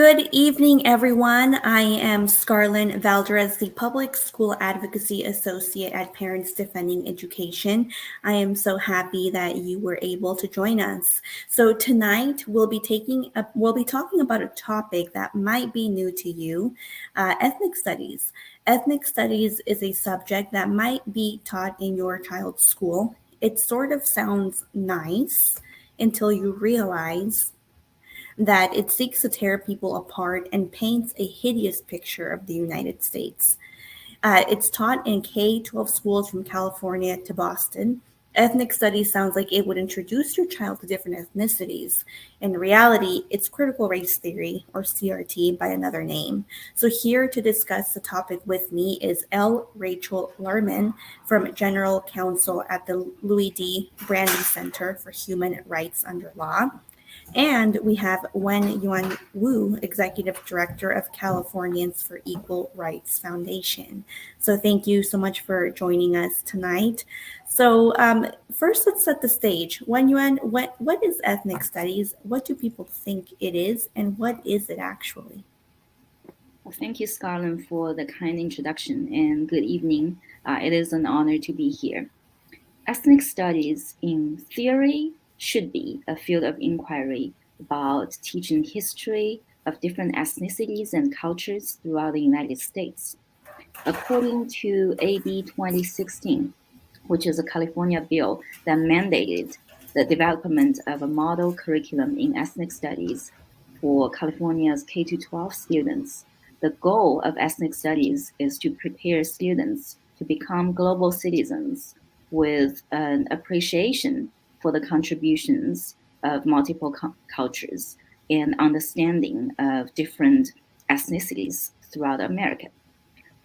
Good evening, everyone. I am Scarlen Valderaz, the Public School Advocacy Associate at Parents Defending Education. I am so happy that you were able to join us. So tonight we'll be talking about a topic that might be new to you: ethnic studies. Ethnic studies is a subject that might be taught in your child's school. It sort of sounds nice until you realize that it seeks to tear people apart and paints a hideous picture of the United States. It's taught in K-12 schools from California to Boston. Ethnic studies sounds like it would introduce your child to different ethnicities. In reality, it's critical race theory, or CRT by another name. So here to discuss the topic with me is L Rachel Lerman from General Counsel at the Louis D. Brandeis Center for Human Rights Under Law. And we have Wenyuan Executive Director of Californians for Equal Rights Foundation. So thank you so much for joining us tonight. So first, let's set the stage. Wenyuan, what is ethnic studies? What do people think it is, and what is it actually? Well, thank you, Scarlen, for the kind introduction, and good evening. It is an honor to be here. Ethnic studies, in theory, should be a field of inquiry about teaching history of different ethnicities and cultures throughout the United States. According to AB 2016, which is a California bill that mandated the development of a model curriculum in ethnic studies for California's K-12 students, the goal of ethnic studies is to prepare students to become global citizens with an appreciation for the contributions of multiple cultures and understanding of different ethnicities throughout America.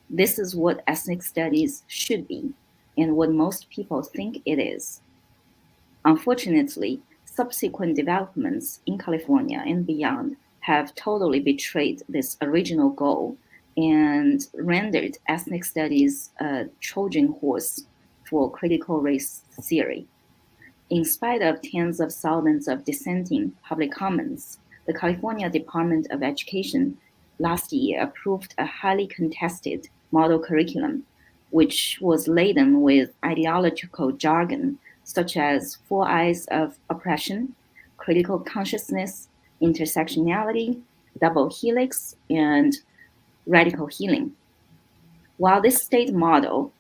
This is what ethnic studies should be and what most people think it is. Unfortunately, subsequent developments in California and beyond have totally betrayed this original goal and rendered ethnic studies a Trojan horse for critical race theory. In spite of tens of thousands of dissenting public comments, the California Department of Education last year approved a highly contested model curriculum, which was laden with ideological jargon such as 4 I's of oppression, critical consciousness, intersectionality, double helix, and radical healing. While this state model,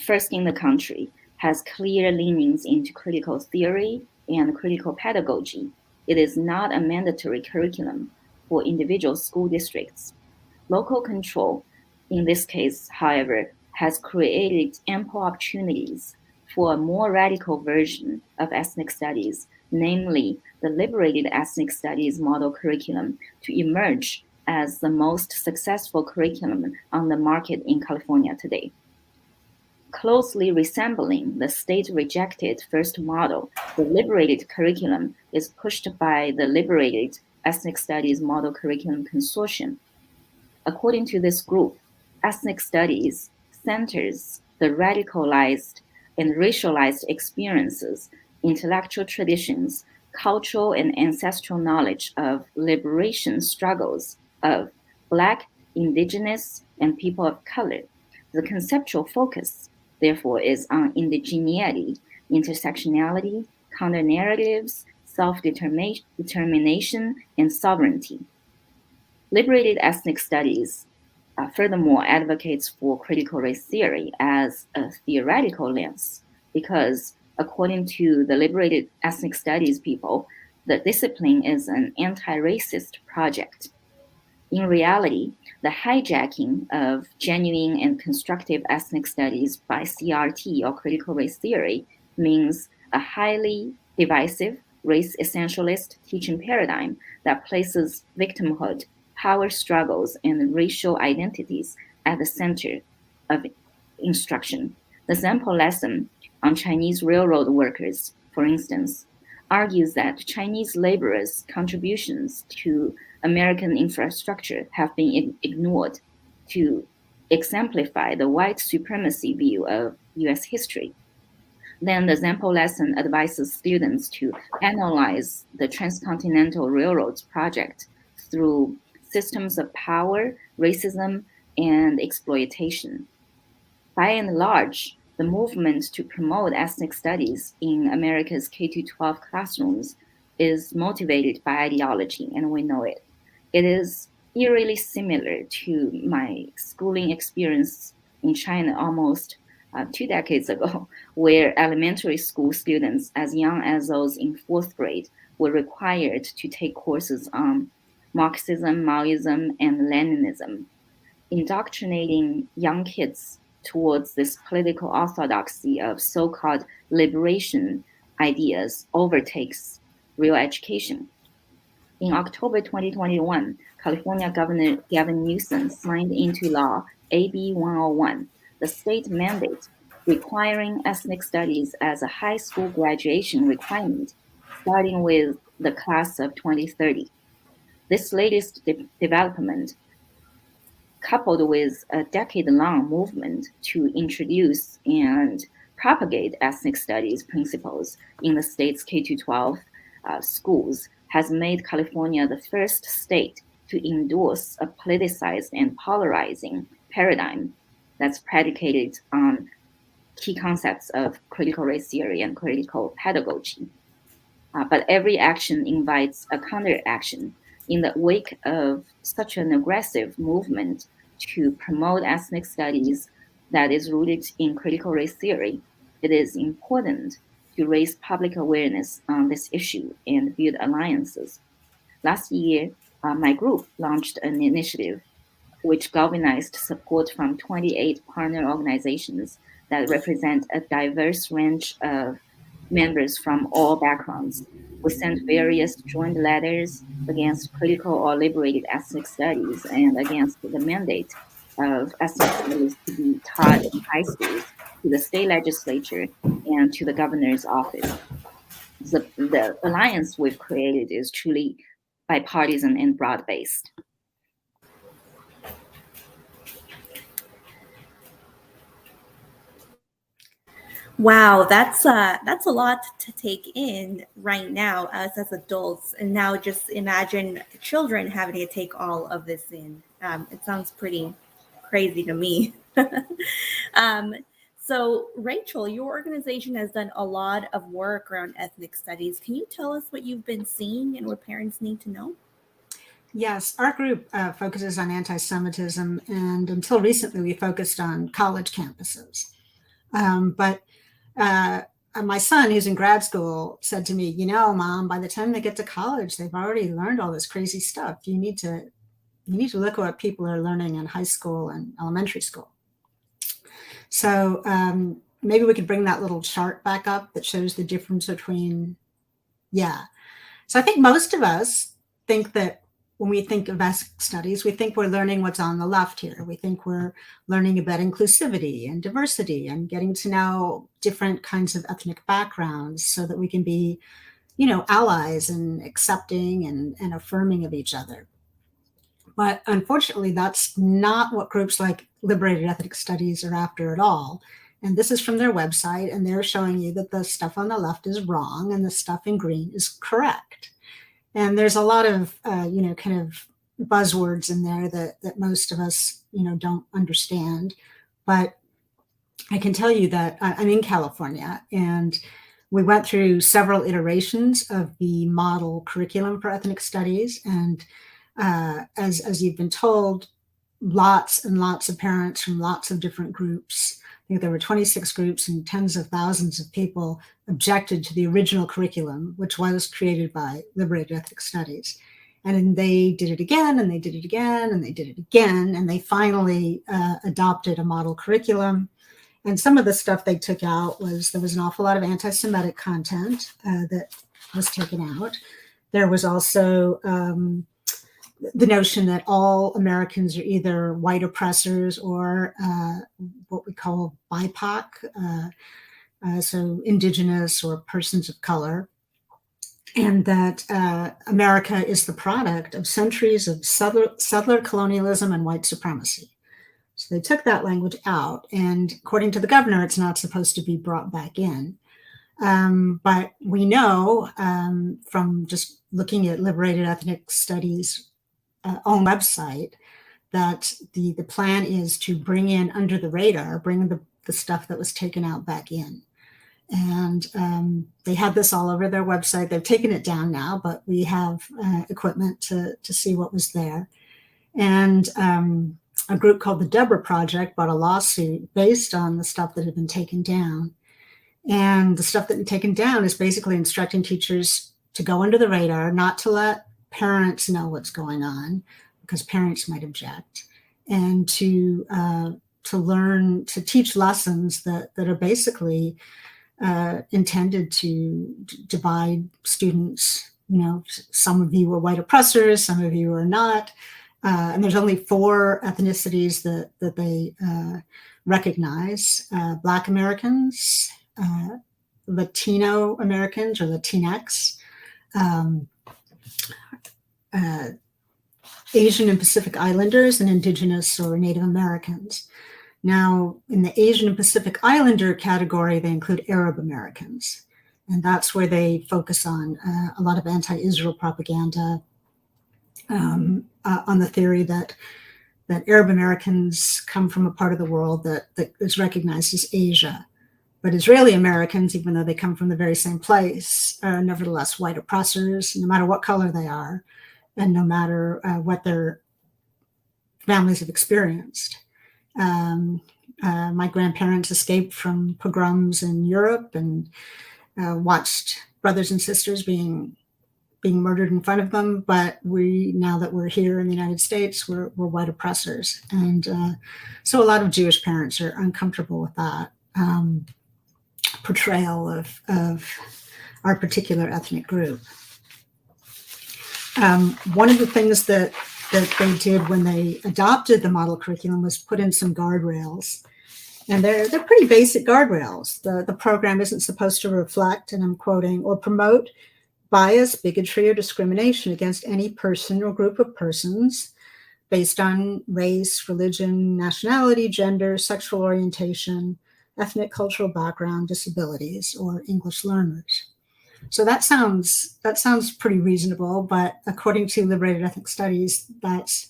first in the country, has clear leanings into critical theory and critical pedagogy, it is not a mandatory curriculum for individual school districts. Local control, in this case, however, has created ample opportunities for a more radical version of ethnic studies, namely the Liberated Ethnic Studies model curriculum, to emerge as the most successful curriculum on the market in California today. Closely resembling the state-rejected first model, the Liberated curriculum is pushed by the Liberated Ethnic Studies Model Curriculum Consortium. According to this group, ethnic studies centers the radicalized and racialized experiences, intellectual traditions, cultural and ancestral knowledge of liberation struggles of Black, Indigenous, and people of color. The conceptual focus, therefore, is on indigeneity, intersectionality, counter-narratives, self-determination, and sovereignty. Liberated ethnic studies, furthermore, advocates for critical race theory as a theoretical lens because, according to the liberated ethnic studies people, the discipline is an anti-racist project. In reality, the hijacking of genuine and constructive ethnic studies by CRT or critical race theory means a highly divisive, race essentialist teaching paradigm that places victimhood, power struggles, and racial identities at the center of instruction. The sample lesson on Chinese railroad workers, for instance, argues that Chinese laborers' contributions to American infrastructure have been ignored to exemplify the white supremacy view of US history. Then the sample lesson advises students to analyze the Transcontinental Railroad's project through systems of power, racism, and exploitation. By and large, the movement to promote ethnic studies in America's K-12 classrooms is motivated by ideology, and we know it. It is eerily similar to my schooling experience in China almost 2 decades ago, where elementary school students as young as those in 4th grade were required to take courses on Marxism, Maoism, and Leninism, indoctrinating young kids towards this political orthodoxy of so-called liberation ideas overtakes real education. In October 2021, California Governor Gavin Newsom signed into law AB 101, the state mandate requiring ethnic studies as a high school graduation requirement, starting with the class of 2030. This latest development, coupled with a decade-long movement to introduce and propagate ethnic studies principles in the state's K-12 schools, has made California the first state to endorse a politicized and polarizing paradigm that's predicated on key concepts of critical race theory and critical pedagogy. But every action invites a counteraction. In the wake of such an aggressive movement to promote ethnic studies that is rooted in critical race theory, it is important to raise public awareness on this issue and build alliances. Last year, my group launched an initiative which galvanized support from 28 partner organizations that represent a diverse range of members from all backgrounds. We sent various joint letters against critical or liberated ethnic studies and against the mandate of ethnic studies to be taught in high schools to the state legislature and to the governor's office. The alliance we've created is truly bipartisan and broad-based. Wow, that's a lot to take in right now as adults, and now just imagine children having to take all of this in. It sounds pretty crazy to me. um, so, Rachel, your organization has done a lot of work around ethnic studies. Can you tell us what you've been seeing and what parents need to know? Yes, our group focuses on anti-Semitism, and until recently, we focused on college campuses. But my son, who's in grad school, said to me, "You know, Mom, by the time they get to college, they've already learned all this crazy stuff. You need to look at what people are learning in high school and elementary school." So maybe we could bring that little chart back up that shows the difference between, yeah. So I think most of us think that when we think of ethnic studies, we think we're learning what's on the left here. We think we're learning about inclusivity and diversity and getting to know different kinds of ethnic backgrounds so that we can be, allies and accepting and affirming of each other. But unfortunately, that's not what groups like Liberated Ethnic Studies are after at all. And this is from their website, and they're showing you that the stuff on the left is wrong and the stuff in green is correct. And there's a lot of, kind of buzzwords in there that most of us, don't understand. But I can tell you that I'm in California, and we went through several iterations of the model curriculum for ethnic studies. And as you've been told, lots and lots of parents from lots of different groups, I think there were 26 groups and tens of thousands of people objected to the original curriculum, which was created by Liberated Ethnic Studies. And then they did it again, and they did it again, and they did it again, and they finally adopted a model curriculum. And some of the stuff they took out there was an awful lot of anti-Semitic content that was taken out. There was also the notion that all Americans are either white oppressors or what we call BIPOC, so indigenous or persons of color, and that America is the product of centuries of settler colonialism and white supremacy. So they took that language out, and according to the governor, it's not supposed to be brought back in. But we know from just looking at Liberated Ethnic Studies own website that the plan is to bring in under the radar, bring the stuff that was taken out back in. And they had this all over their website. They've taken it down now, but we have equipment to see what was there. And a group called the Deborah Project brought a lawsuit based on the stuff that had been taken down. And the stuff that had been taken down is basically instructing teachers to go under the radar, not to let parents know what's going on, because parents might object, and to learn, to teach lessons that are basically intended to divide students. You know, some of you are white oppressors, some of you are not. And there's only 4 ethnicities that they recognize: Black Americans, Latino Americans or Latinx, Asian and Pacific Islanders, and Indigenous or Native Americans. Now, in the Asian and Pacific Islander category, they include Arab Americans. And that's where they focus on a lot of anti-Israel propaganda, on the theory that Arab Americans come from a part of the world that is recognized as Asia. But Israeli Americans, even though they come from the very same place, are nevertheless white oppressors, no matter what color they are, and no matter what their families have experienced. My grandparents escaped from pogroms in Europe and watched brothers and sisters being murdered in front of them. But now that we're here in the United States, we're white oppressors. And so a lot of Jewish parents are uncomfortable with that portrayal of our particular ethnic group. One of the things that they did when they adopted the model curriculum was put in some guardrails. And they're pretty basic guardrails. The program isn't supposed to reflect, and I'm quoting, or promote bias, bigotry, or discrimination against any person or group of persons based on race, religion, nationality, gender, sexual orientation, ethnic, cultural background, disabilities, or English learners. So that sounds pretty reasonable, but according to Liberated Ethnic Studies, that's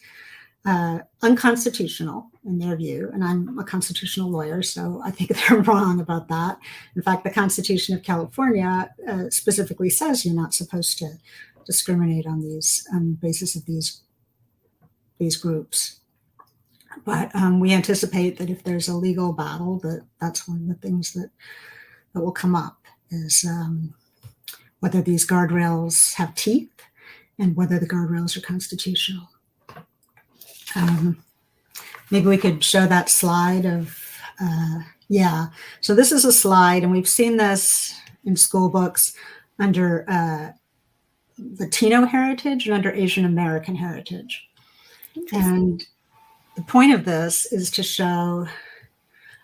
unconstitutional in their view. And I'm a constitutional lawyer, so I think they're wrong about that. In fact, the Constitution of California specifically says you're not supposed to discriminate on the basis of these groups. But we anticipate that if there's a legal battle, that's one of the things that will come up is whether these guardrails have teeth and whether the guardrails are constitutional. Maybe we could show that slide of, So this is a slide, and we've seen this in school books under Latino heritage and under Asian American heritage. And the point of this is to show,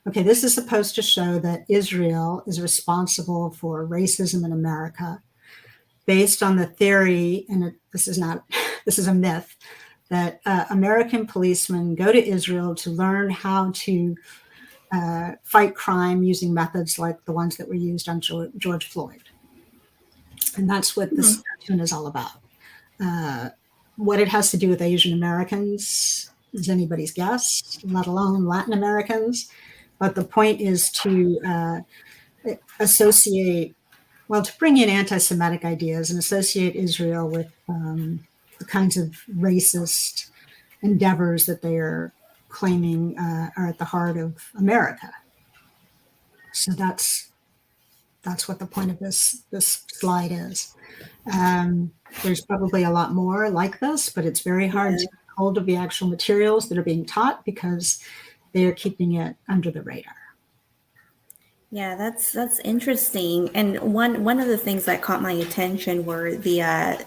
this is supposed to show that Israel is responsible for racism in America based on the theory, and this is a myth, that American policemen go to Israel to learn how to fight crime using methods like the ones that were used on George Floyd. And that's what this cartoon is all about. What it has to do with Asian Americans is anybody's guess, let alone Latin Americans. But the point is to bring in anti-Semitic ideas and associate Israel with the kinds of racist endeavors that they are claiming are at the heart of America. So that's what the point of this slide is. There's probably a lot more like this, but it's very hard to get hold of the actual materials that are being taught because they are keeping it under the radar. Yeah, that's interesting. And one of the things that caught my attention were the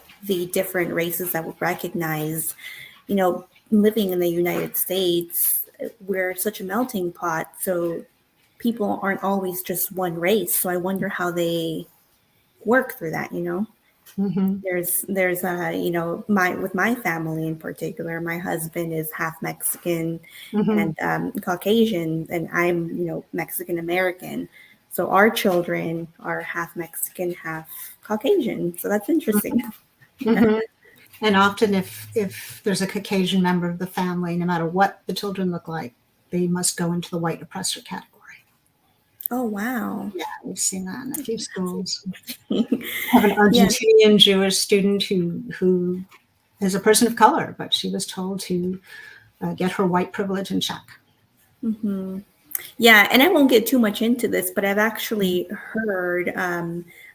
different races that were recognized. You know, living in the United States, we're such a melting pot, so people aren't always just one race. So I wonder how they work through that, you know. Mm-hmm. There's with my family in particular, my husband is half Mexican and Caucasian, and I'm, Mexican American. So our children are half Mexican, half Caucasian. So that's interesting. Mm-hmm. And often if there's a Caucasian member of the family, no matter what the children look like, they must go into the white oppressor category. Oh, wow. Yeah, we've seen that in a few schools. I have an Yeah. Argentinian Jewish student who is a person of color, but she was told to get her white privilege in check. Mm-hmm. Yeah, and I won't get too much into this, but I've actually heard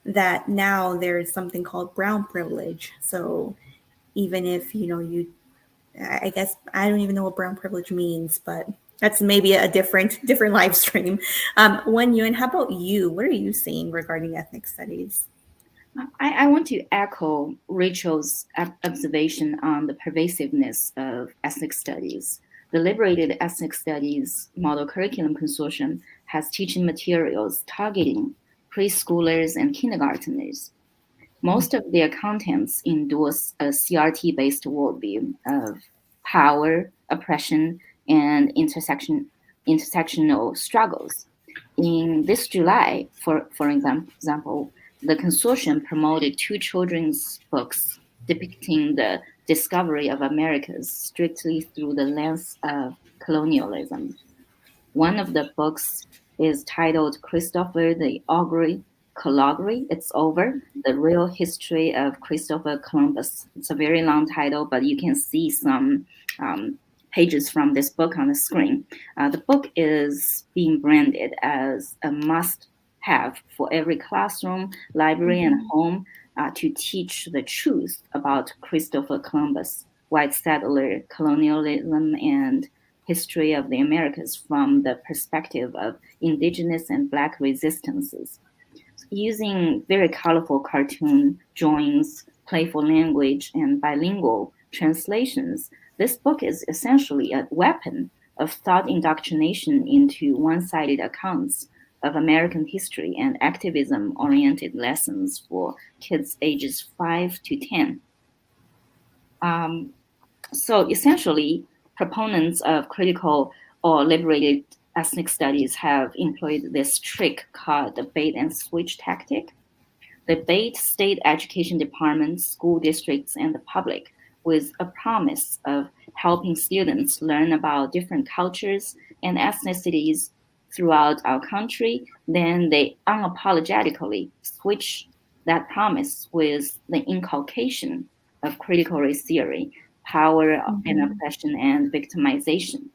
that now there's something called brown privilege. So even if, I guess I don't even know what brown privilege means, but that's maybe a different live stream. Wenyuan, how about you? What are you seeing regarding ethnic studies? I want to echo Rachel's observation on the pervasiveness of ethnic studies. The Liberated Ethnic Studies Model Curriculum Consortium has teaching materials targeting preschoolers and kindergarteners. Most of their contents endorse a CRT-based worldview of power, oppression, and intersectional struggles. In this July, for example, the consortium promoted 2 children's books depicting the discovery of Americas strictly through the lens of colonialism. One of the books is titled Christopher the Calgary, It's Over, The Real History of Christopher Columbus. It's a very long title, but you can see some pages from this book on the screen. The book is being branded as a must-have for every classroom, library, and home to teach the truth about Christopher Columbus, white settler, colonialism, and history of the Americas from the perspective of indigenous and Black resistances. Using very colorful cartoon drawings, playful language, and bilingual translations, this book is essentially a weapon of thought indoctrination into one-sided accounts of American history and activism-oriented lessons for kids ages 5 to 10. So essentially, proponents of critical or liberated ethnic studies have employed this trick called the bait and switch tactic. They bait state education departments, school districts, and the public with a promise of helping students learn about different cultures and ethnicities throughout our country. Then they unapologetically switch that promise with the inculcation of critical race theory, power and oppression, and victimization.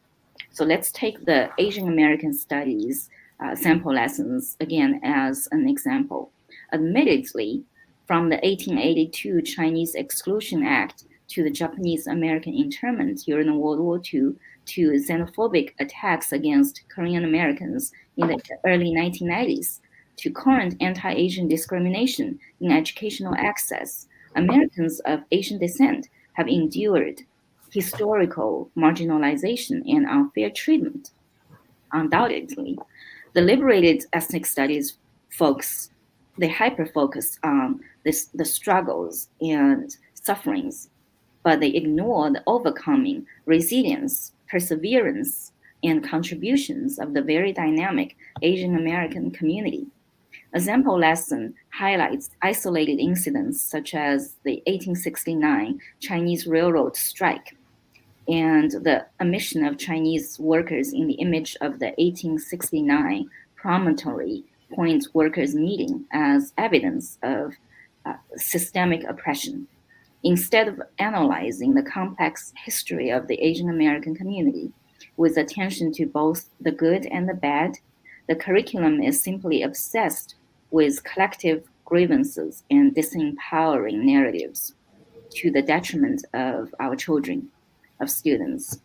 So let's take the Asian American Studies sample lessons again as an example. Admittedly, from the 1882 Chinese Exclusion Act to the Japanese American internment during World War II to xenophobic attacks against Korean Americans in the early 1990s to current anti-Asian discrimination in educational access, Americans of Asian descent have endured historical marginalization and unfair treatment. Undoubtedly, the liberated ethnic studies folks, they hyper-focus on the struggles and sufferings, but they ignore the overcoming, resilience, perseverance, and contributions of the very dynamic Asian American community. A sample lesson highlights isolated incidents such as the 1869 Chinese railroad strike and the omission of Chinese workers in the image of the 1869 Promontory Point Workers' Meeting as evidence of systemic oppression. Instead of analyzing the complex history of the Asian American community with attention to both the good and the bad, the curriculum is simply obsessed with collective grievances and disempowering narratives to the detriment of our children, of students.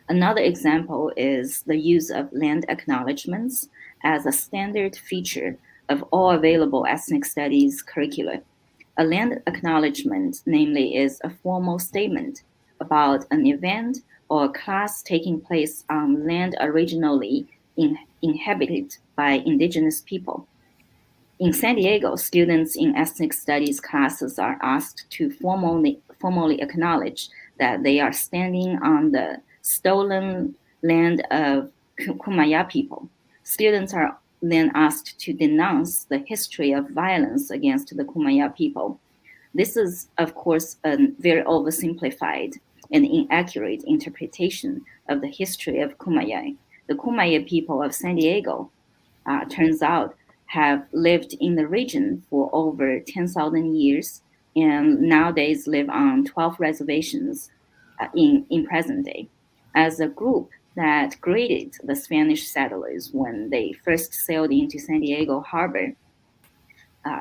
Another example is the use of land acknowledgements as a standard feature of all available ethnic studies curricula. A land acknowledgement, namely, is a formal statement about an event or a class taking place on land originally inhabited by indigenous people. In San Diego, students in ethnic studies classes are asked to formally acknowledge that they are standing on the stolen land of Kumaya people. Students are then asked to denounce the history of violence against the Kumaya people, This is, of course, a very oversimplified and inaccurate interpretation of the history of Kumeyaay. The Kumeyaay people of San Diego, turns out, have lived in the region for over 10,000 years and nowadays live on 12 reservations in present day. As a group that greeted the Spanish settlers when they first sailed into San Diego Harbor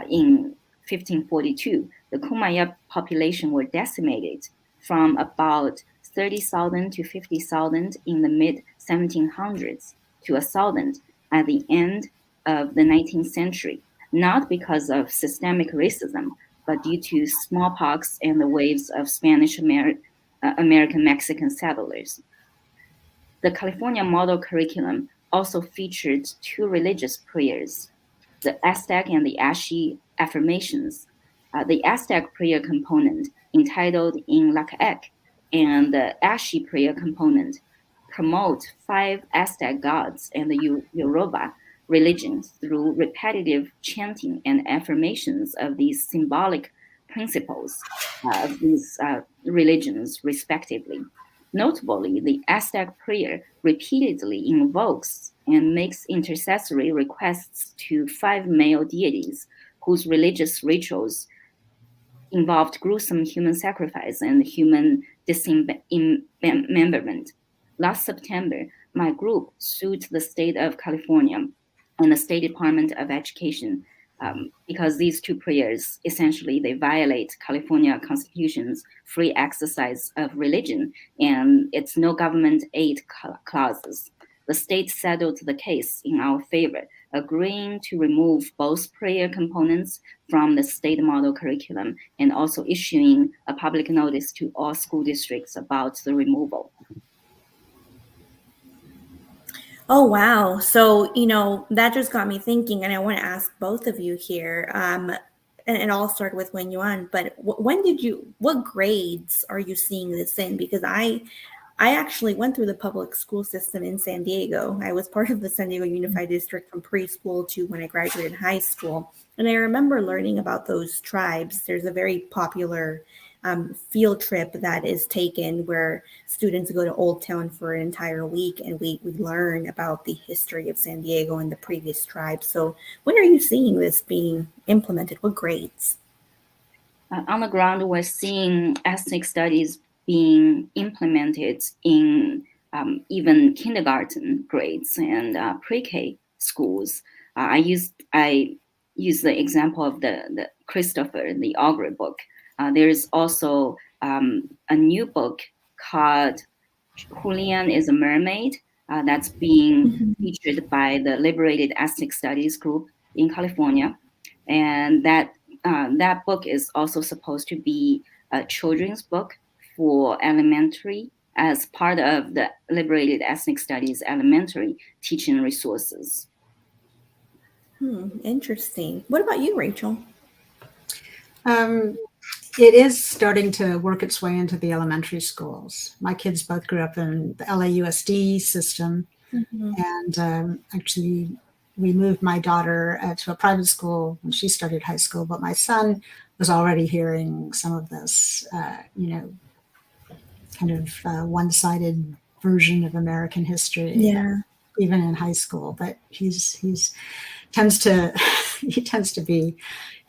in 1542, the Kumeyaay population were decimated from about 30,000 to 50,000 in the mid 1700s to 1,000 at the end of the 19th century, not because of systemic racism, but due to smallpox and the waves of Spanish American Mexican settlers. The California model curriculum also featured two religious prayers, the Aztec and the Ashi affirmations. The Aztec prayer component, entitled In Lak'ech, and the Ashi prayer component promote 5 Aztec gods and the Yoruba religions through repetitive chanting and affirmations of these symbolic principles of these religions, respectively. Notably, the Aztec prayer repeatedly invokes and makes intercessory requests to 5 male deities whose religious rituals involved gruesome human sacrifice and human dismemberment. Last September, my group sued the state of California and the State Department of Education because these two prayers, essentially, they violate California Constitution's free exercise of religion and its no government aid clauses. The state settled the case in our favor, agreeing to remove both prayer components from the state model curriculum and also issuing a public notice to all school districts about the removal. Oh, wow. So, that just got me thinking, and I want to ask both of you here. And I'll start with Wenyuan, but what grades are you seeing this in? Because I actually went through the public school system in San Diego. I was part of the San Diego Unified District from preschool to when I graduated high school. And I remember learning about those tribes. There's a very popular field trip that is taken where students go to Old Town for an entire week and we learn about the history of San Diego and the previous tribes. So when are you seeing this being implemented? What grades? On the ground, we're seeing ethnic studies being implemented in even kindergarten grades and pre-K schools. I use the example of the Christopher, the Augur book. There's also a new book called Julian is a Mermaid that's being featured by the Liberated Ethnic Studies group in California. And that book is also supposed to be a children's book for elementary as part of the Liberated Ethnic Studies elementary teaching resources. Interesting. What about you, Rachel? It is starting to work its way into the elementary schools. My kids both grew up in the LAUSD system. And actually, we moved my daughter to a private school when she started high school, but my son was already hearing some of this, kind of one-sided version of American history, even in high school. But he tends to be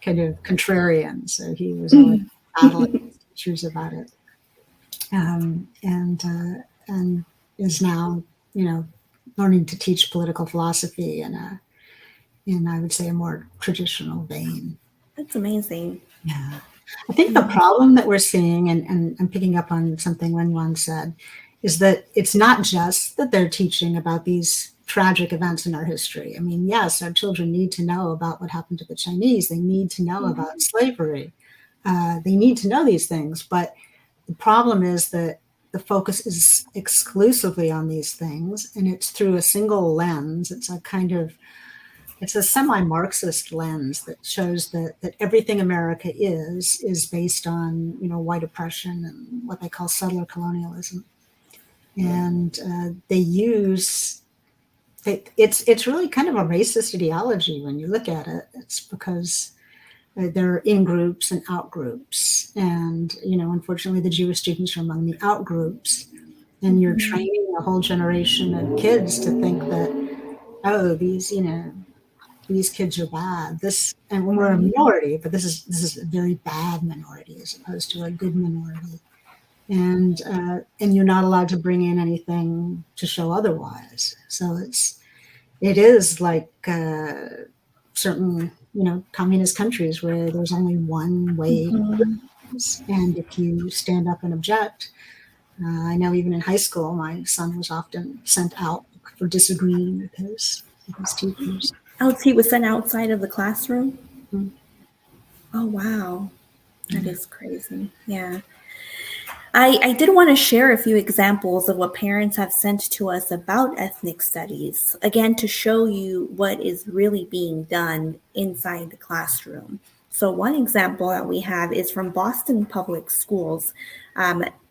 kind of contrarian, so he was always battling with teachers about it, and is now learning to teach political philosophy in I would say a more traditional vein. That's amazing. Yeah. I think the problem that we're seeing, and I'm picking up on something Wenyuan said, is that it's not just that they're teaching about these tragic events in our history. I mean, yes, our children need to know about what happened to the Chinese. They need to know about slavery. They need to know these things. But the problem is that the focus is exclusively on these things, and it's through a single lens. It's a semi-Marxist lens that shows that everything America is based on, white oppression and what they call settler colonialism. And it's really kind of a racist ideology when you look at it. It's because they're in groups and out groups. And, unfortunately, the Jewish students are among the out groups. And you're training a whole generation of kids to think that, oh, these kids are bad. And when we're a minority, but this is a very bad minority as opposed to a good minority. And you're not allowed to bring in anything to show otherwise. So it is like certain communist countries where there's only one way. And if you stand up and object, I know even in high school, my son was often sent out for disagreeing with his teachers. Oh, he was sent outside of the classroom? Mm-hmm. Oh, wow. That is crazy. Yeah. I did want to share a few examples of what parents have sent to us about ethnic studies, again, to show you what is really being done inside the classroom. So one example that we have is from Boston Public Schools.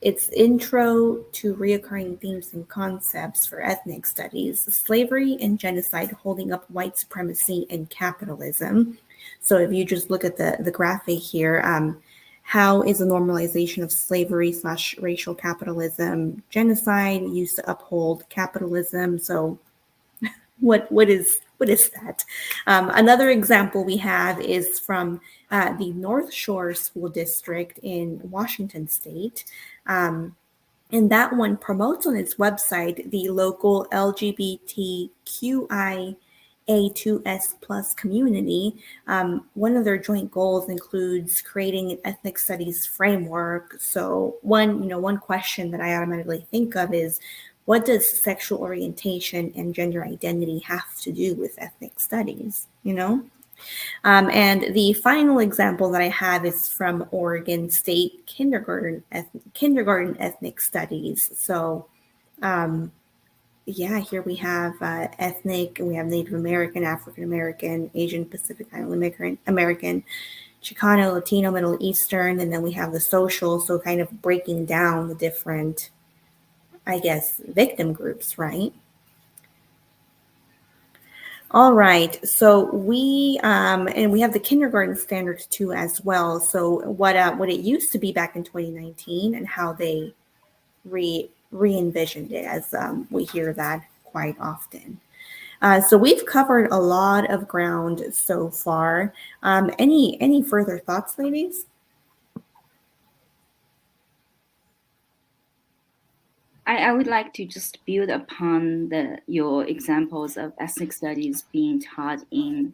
It's Intro to Reoccurring Themes and Concepts for Ethnic Studies, Slavery and Genocide Holding Up White Supremacy and Capitalism. So if you just look at the graphic here, how is the normalization of slavery / racial capitalism, genocide used to uphold capitalism? So what is that? Another example we have is from the North Shore School District in Washington State. And that one promotes on its website the local LGBTQIA2S plus community. One of their joint goals includes creating an ethnic studies framework. So one question that I automatically think of is, what does sexual orientation and gender identity have to do with ethnic studies? And the final example that I have is from Oregon State Kindergarten Ethnic Studies. So, here we have ethnic, we have Native American, African American, Asian Pacific Islander American, Chicano, Latino, Middle Eastern, and then we have the social. So kind of breaking down the different, I guess, victim groups, right? All right, so we and we have the kindergarten standards too as well. So what it used to be back in 2019 and how they re-envisioned it, as we hear that quite often. So we've covered a lot of ground so far. Any further thoughts, ladies? I would like to just build upon your examples of ethnic studies being taught in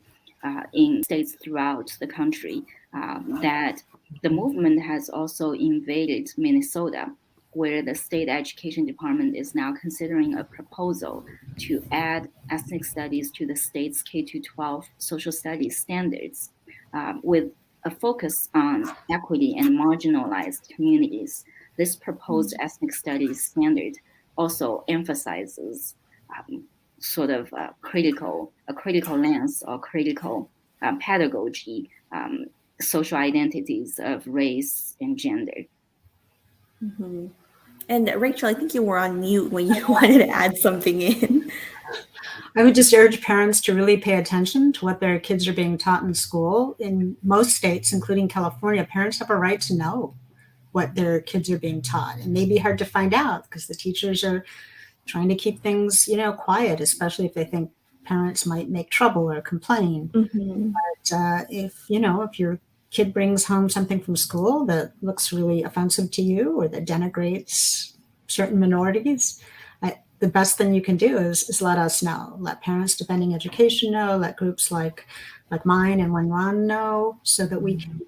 states throughout the country, that the movement has also invaded Minnesota, where the state education department is now considering a proposal to add ethnic studies to the state's K-12 social studies standards, with a focus on equity and marginalized communities. This proposed ethnic studies standard also emphasizes sort of a critical lens or critical pedagogy, social identities of race and gender. Mm-hmm. And Rachel, I think you were on mute when you wanted to add something in. I would just urge parents to really pay attention to what their kids are being taught in school. In most states, including California, parents have a right to know what their kids are being taught. It may be hard to find out because the teachers are trying to keep things, quiet, especially if they think parents might make trouble or complain. Mm-hmm. But if your kid brings home something from school that looks really offensive to you or that denigrates certain minorities, the best thing you can do is let us know. Let Parents Defending Education know. Let groups like mine and Wenyuan know, so that we can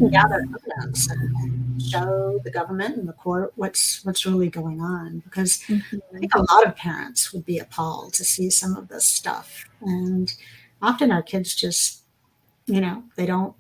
gather evidence and show the government and the court what's really going on. Because I think a lot of parents would be appalled to see some of this stuff, and often our kids just, they don't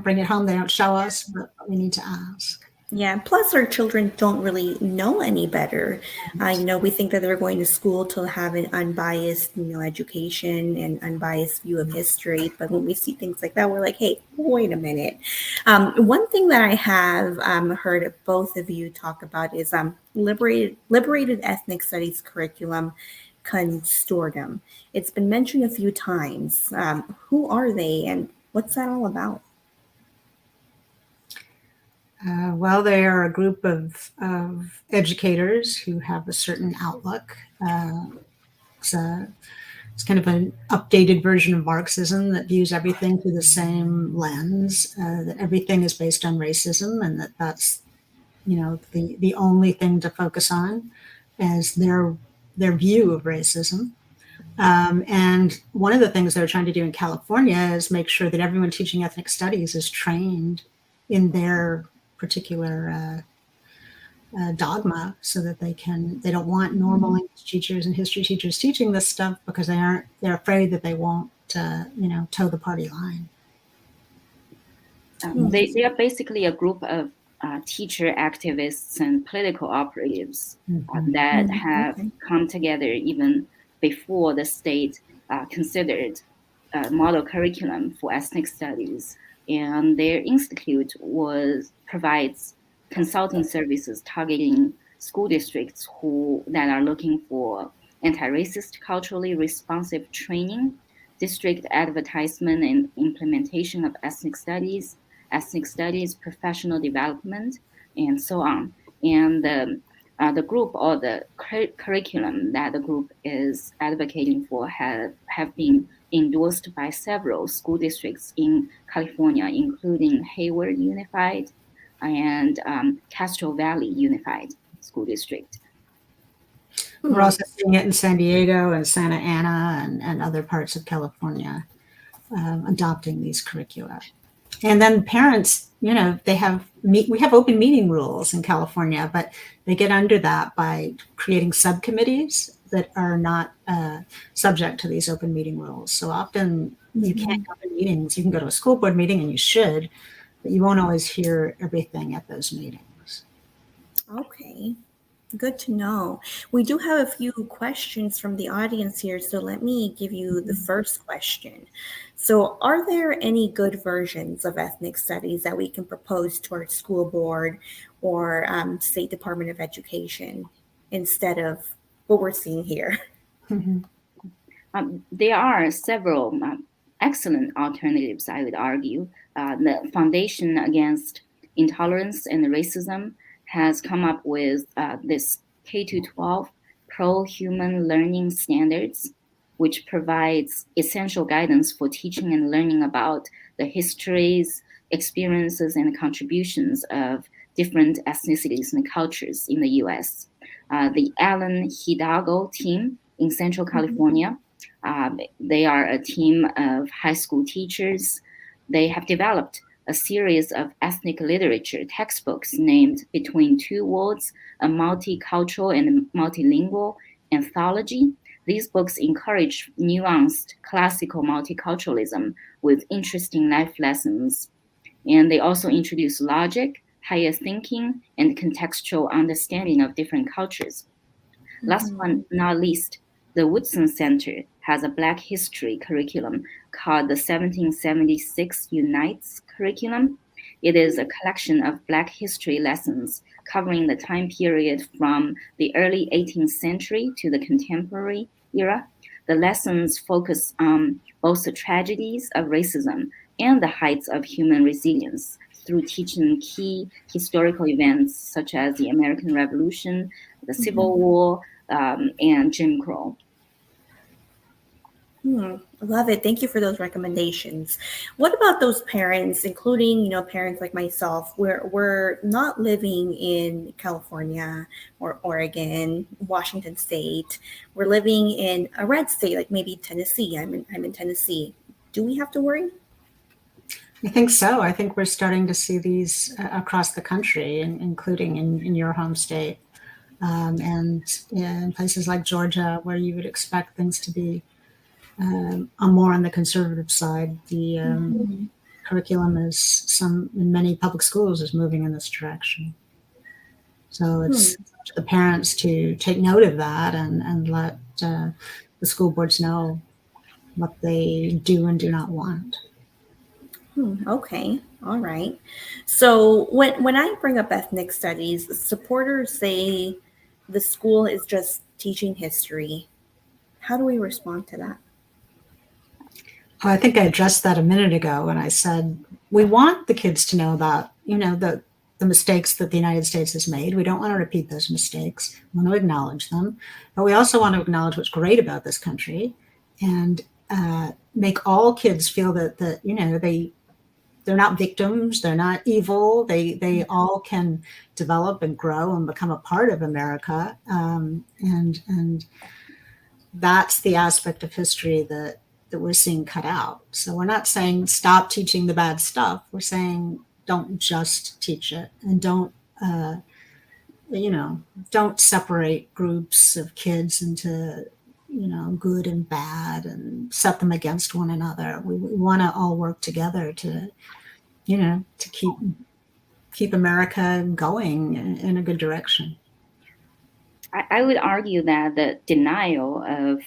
bring it home. They don't show us, but we need to ask. Yeah, plus our children don't really know any better. We think that they're going to school to have an unbiased, education and unbiased view of history. But when we see things like that, we're like, hey, wait a minute. One thing that I have heard both of you talk about is Liberated Ethnic Studies curriculum, Constructive. It's been mentioned a few times. Who are they, and What's that all about? Well, they are a group of educators who have a certain outlook. It's kind of an updated version of Marxism that views everything through the same lens, that everything is based on racism, and that's the only thing to focus on as their view of racism. And one of the things they're trying to do in California is make sure that everyone teaching ethnic studies is trained in their particular dogma, so that they don't want normal English teachers and history teachers teaching this stuff, because they're afraid that they won't toe the party line. They are basically a group of teacher activists and political operatives that have come together even before the state considered a model curriculum for ethnic studies. And their institute provides consulting services targeting school districts that are looking for anti-racist, culturally responsive training, district advertisement and implementation of ethnic studies, professional development, and so on. And the group, or the curriculum that the group is advocating for, have been endorsed by several school districts in California, including Hayward Unified and Castro Valley Unified School District. We're also seeing it in San Diego and Santa Ana and other parts of California, adopting these curricula. And then parents, we have open meeting rules in California, but they get under that by creating subcommittees that are not subject to these open meeting rules. So often you can't go to meetings. You can go to a school board meeting, and you should, but you won't always hear everything at those meetings. Okay. Good to know. We do have a few questions from the audience here, so let me give you the first question. So, are there any good versions of ethnic studies that we can propose to our school board or State Department of Education instead of what we're seeing here? There are several excellent alternatives, I would argue. The Foundation Against Intolerance and Racism has come up with this K-12 pro-human learning standards, which provides essential guidance for teaching and learning about the histories, experiences, and contributions of different ethnicities and cultures in the U.S. The Allen Hidalgo team in Central California, they are a team of high school teachers. They have developed a series of ethnic literature textbooks named Between Two Worlds, a multicultural and multilingual anthology. These books encourage nuanced classical multiculturalism with interesting life lessons. And they also introduce logic, higher thinking, and contextual understanding of different cultures. Last but not least, the Woodson Center has a Black history curriculum called the 1776 Unites curriculum. It is a collection of Black history lessons covering the time period from the early 18th century to the contemporary era. The lessons focus on both the tragedies of racism and the heights of human resilience through teaching key historical events such as the American Revolution, the Civil War, and Jim Crow. Love it. Thank you for those recommendations. What about those parents, including, parents like myself, we're not living in California or Oregon, Washington State. We're living in a red state, like maybe Tennessee. I'm in Tennessee. Do we have to worry? I think so. I think we're starting to see these across the country, including in your home state, and in places like Georgia, where you would expect things to be more on the conservative side. The curriculum in many public schools is moving in this direction. So it's up to the parents to take note of that and let the school boards know what they do and do not want. Okay. All right. So when I bring up ethnic studies, supporters say the school is just teaching history. How do we respond to that? Well, I think I addressed that a minute ago when I said we want the kids to know about, the mistakes that the United States has made. We don't want to repeat those mistakes. We want to acknowledge them, but we also want to acknowledge what's great about this country and make all kids feel that they're not victims, they're not evil. They all can develop and grow and become a part of America, and that's the aspect of history that we're seeing cut out. So we're not saying stop teaching the bad stuff. We're saying don't just teach it, and don't separate groups of kids into good and bad and set them against one another. We want to all work together to keep America going in a good direction. I would argue that the denial of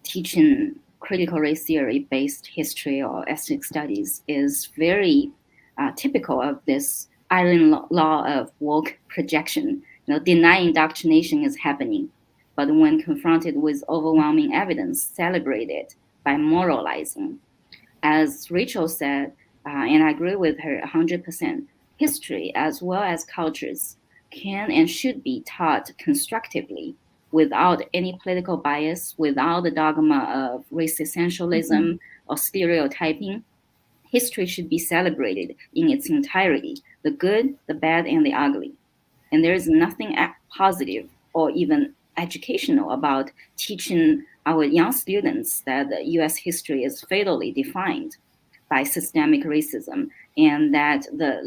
teaching critical race theory based history or ethnic studies is very typical of this island law of woke projection. Denying indoctrination is happening, but when confronted with overwhelming evidence, celebrate it by moralizing. As Rachel said, and I agree with her 100%, history as well as cultures can and should be taught constructively without any political bias, without the dogma of race essentialism or stereotyping. History should be celebrated in its entirety, the good, the bad, and the ugly. And there is nothing positive or even educational about teaching our young students that US history is fatally defined by systemic racism, and that the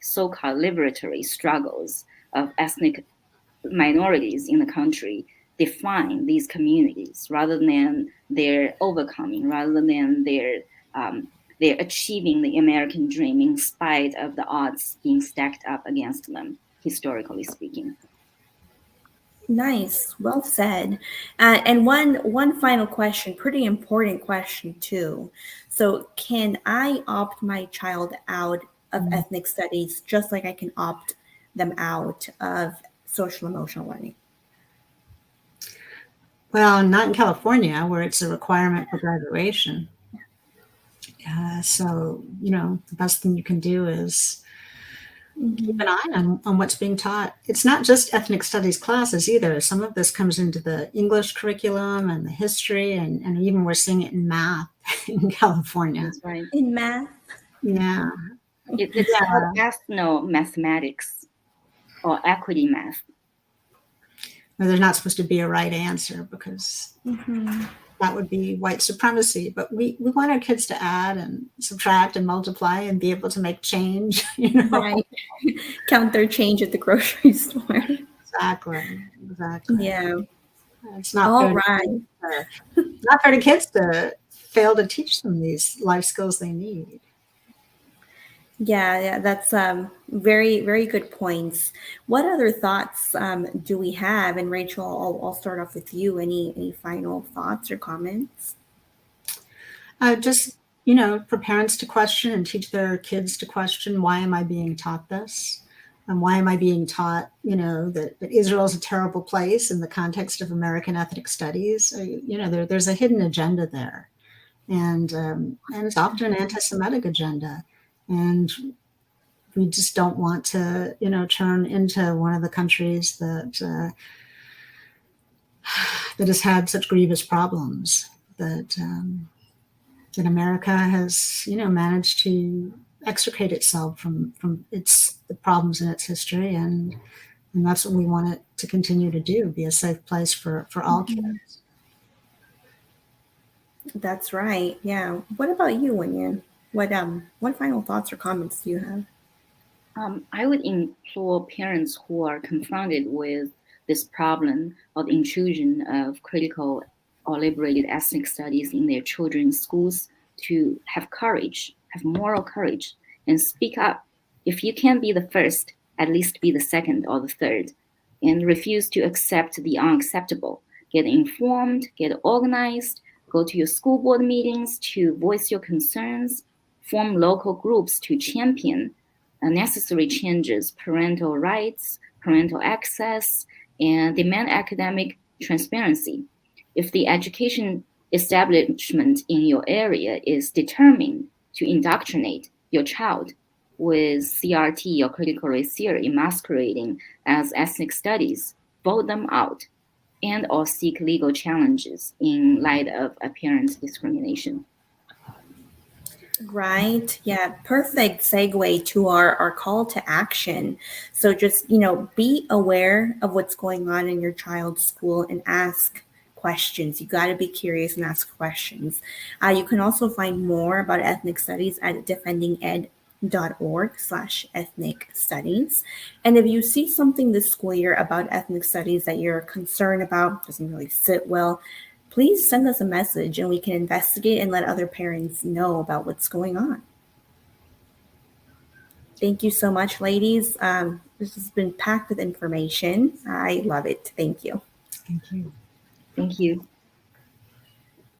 so-called liberatory struggles of ethnic minorities in the country define these communities rather than their overcoming, rather than their achieving the American dream in spite of the odds being stacked up against them, historically speaking. Nice, well said. And one final question, pretty important question too. So, can I opt my child out of ethnic studies just like I can opt them out of social emotional learning? Well, not in California, where it's a requirement for graduation. So, the best thing you can do is keep an eye on what's being taught. It's not just ethnic studies classes either. Some of this comes into the English curriculum and the history, and even we're seeing it in math in California. That's right. In math? Yeah. It's called ethno-mathematics or equity math. Well, there's not supposed to be a right answer because that would be white supremacy. But we want our kids to add and subtract and multiply and be able to make change. Right. Count their change at the grocery store. Exactly. Yeah. It's not all fair right. Not fair to kids to fail to teach them these life skills they need. Yeah, that's very, very good points. What other thoughts do we have? And Rachel, I'll start off with you. Any final thoughts or comments? Just, for parents to question and teach their kids to question, why am I being taught this? And why am I being taught, that Israel is a terrible place in the context of American ethnic studies? There's a hidden agenda there. And it's often an anti-Semitic agenda. And we just don't want to, turn into one of the countries that has had such grievous problems that America has, managed to extricate itself from the problems in its history, and that's what we want it to continue to do: be a safe place for all kids. That's right. Yeah. What about you, Wenyuan? What final thoughts or comments do you have? I would implore parents who are confronted with this problem of intrusion of critical or liberated ethnic studies in their children's schools to have courage, have moral courage, and speak up. If you can't be the first, at least be the second or the third, and refuse to accept the unacceptable. Get informed, get organized, go to your school board meetings to voice your concerns, form local groups to champion necessary changes, parental rights, parental access, and demand academic transparency. If the education establishment in your area is determined to indoctrinate your child with CRT or critical race theory masquerading as ethnic studies, vote them out and or seek legal challenges in light of apparent discrimination. Right. Yeah. Perfect segue to our call to action. So just, be aware of what's going on in your child's school and ask questions. You got to be curious and ask questions. You can also find more about ethnic studies at defendinged.org/ethnic studies. And if you see something this school year about ethnic studies that you're concerned about, doesn't really sit well, please send us a message and we can investigate and let other parents know about what's going on. Thank you so much, ladies. This has been packed with information. I love it. Thank you. Thank you. Thank you.